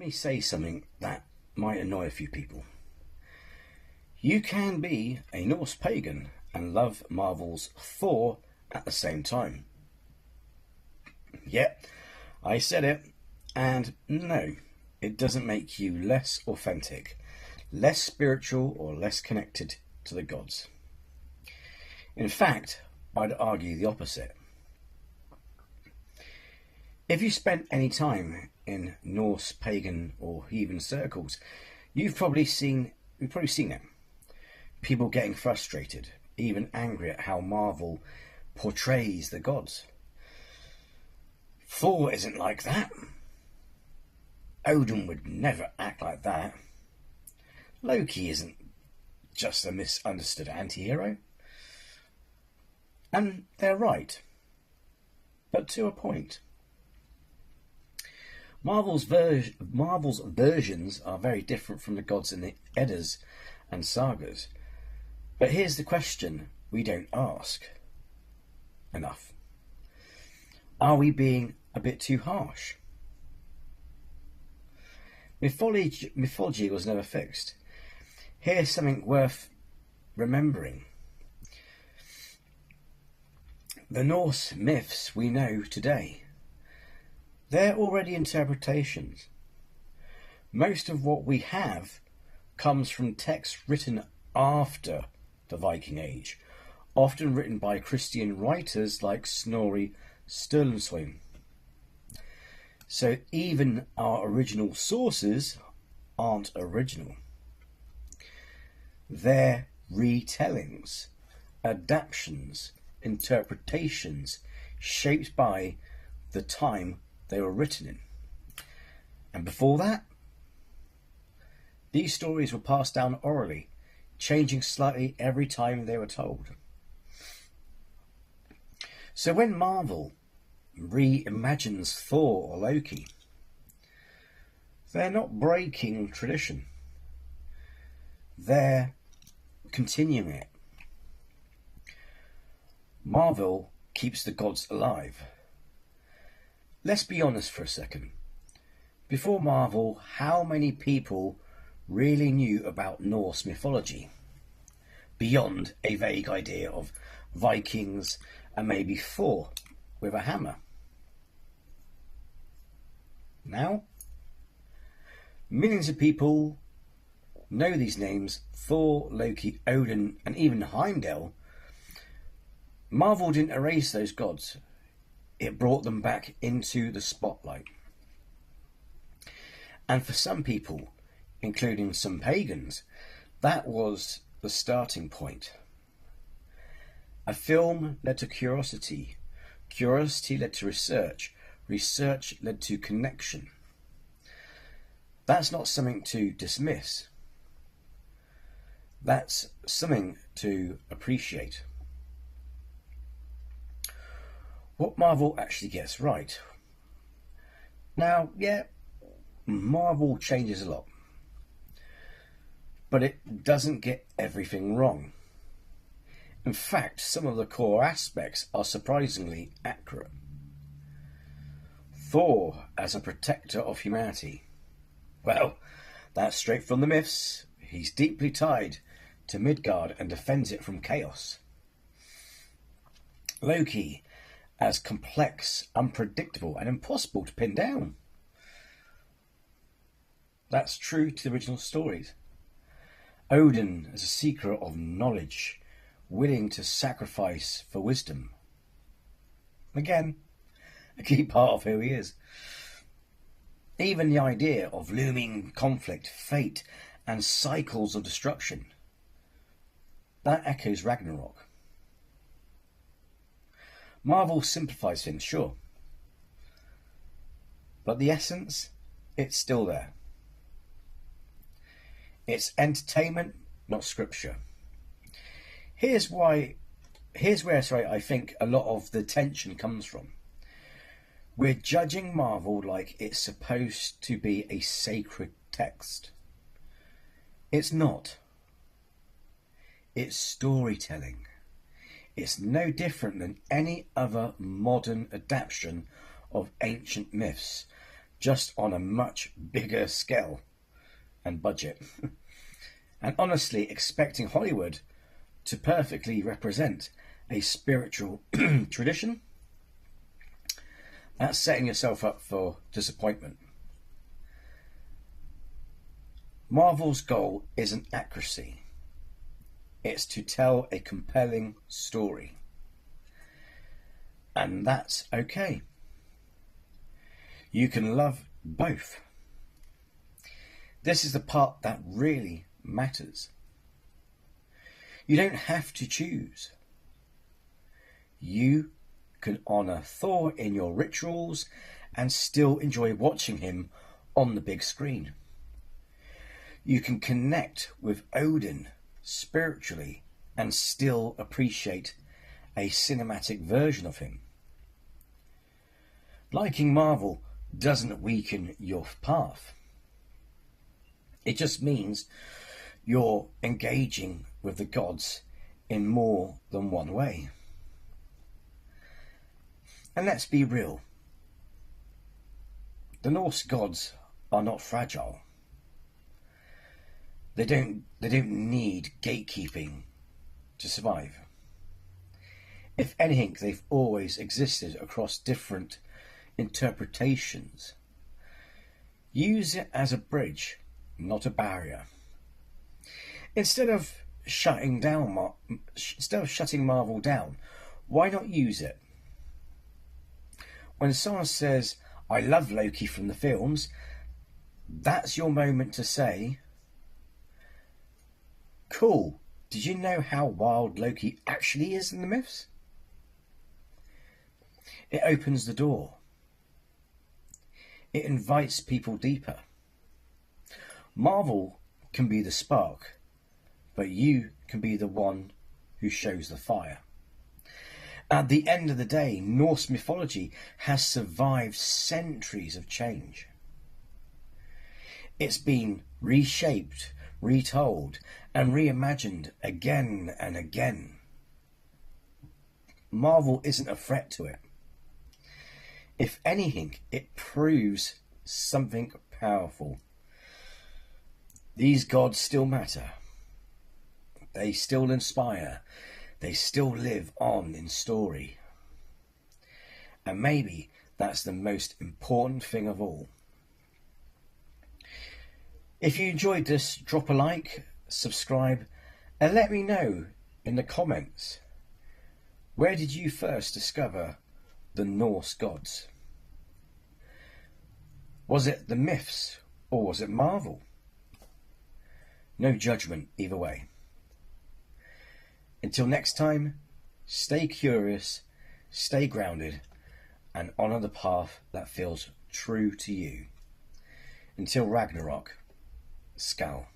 me say something that might annoy a few people. You can be a Norse pagan and love Marvel's Thor at the same time. Yep, I said it, and no, it doesn't make you less authentic, less spiritual, or less connected to the gods. In fact, I'd argue the opposite. If you spent any time in Norse pagan or heathen circles, you've probably seen it. People getting frustrated, even angry at how Marvel portrays the gods. Thor isn't like that. Odin would never act like that. Loki isn't just a misunderstood anti-hero. And they're right. But to a point. Marvel's versions are very different from the gods in the Eddas and sagas. But here's the question we don't ask enough. Are we being a bit too harsh? Mythology was never fixed. Here's something worth remembering. The Norse myths we know today, they're already interpretations. Most of what we have comes from texts written after the Viking Age, often written by Christian writers like Snorri Sturluson. So even our original sources aren't original. They're retellings, adaptations, interpretations shaped by the time they were written in. And before that, these stories were passed down orally, changing slightly every time they were told. So when Marvel reimagines Thor or Loki, they're not breaking tradition. They're continuing it. Marvel keeps the gods alive. Let's be honest for a second. Before Marvel, how many people really knew about Norse mythology? Beyond a vague idea of Vikings and maybe Thor with a hammer. Now, millions of people know these names: Thor, Loki, Odin, and even Heimdall. Marvel didn't erase those gods. It brought them back into the spotlight. And for some people, including some pagans, that was the starting point. A film led to curiosity. Curiosity led to research. Research led to connection. That's not something to dismiss. That's something to appreciate. What Marvel actually gets right. Now, yeah, Marvel changes a lot. But it doesn't get everything wrong. In fact, some of the core aspects are surprisingly accurate. Thor as a protector of humanity. Well, that's straight from the myths. He's deeply tied to Midgard and defends it from chaos. Loki as complex, unpredictable, and impossible to pin down. That's true to the original stories. Odin as a seeker of knowledge, willing to sacrifice for wisdom. Again, a key part of who he is. Even the idea of looming conflict, fate, and cycles of destruction. That echoes Ragnarok. Marvel simplifies things, sure. But the essence, it's still there. It's entertainment, not scripture. Here's where I think a lot of the tension comes from. We're judging Marvel like it's supposed to be a sacred text. It's not. It's storytelling. It's no different than any other modern adaptation of ancient myths, just on a much bigger scale and budget. And honestly, expecting Hollywood to perfectly represent a spiritual tradition, that's setting yourself up for disappointment. Marvel's goal isn't accuracy. It's to tell a compelling story. And that's okay. You can love both. This is the part that really matters. You don't have to choose. You can honour Thor in your rituals and still enjoy watching him on the big screen. You can connect with Odin spiritually and still appreciate a cinematic version of him. Liking Marvel doesn't weaken your path. It just means you're engaging with the gods in more than one way. And let's be real. The Norse gods are not fragile. They don't need gatekeeping to survive. If anything, they've always existed across different interpretations. Use it as a bridge, not a barrier. Instead of shutting Marvel down, why not use it? When someone says, "I love Loki from the films," that's your moment to say, "Cool, did you know how wild Loki actually is in the myths?" It opens the door. It invites people deeper. Marvel can be the spark, but you can be the one who shows the fire. At the end of the day, Norse mythology has survived centuries of change. It's been reshaped, retold, and reimagined again and again. Marvel isn't a threat to it. If anything, it proves something powerful. These gods still matter. They still inspire. They still live on in story. And maybe that's the most important thing of all. If you enjoyed this, drop a like, subscribe, and let me know in the comments, where did you first discover the Norse gods? Was it the myths or was it Marvel? No judgment either way. Until next time, stay curious, stay grounded, and honour the path that feels true to you. Until Ragnarok, Skál.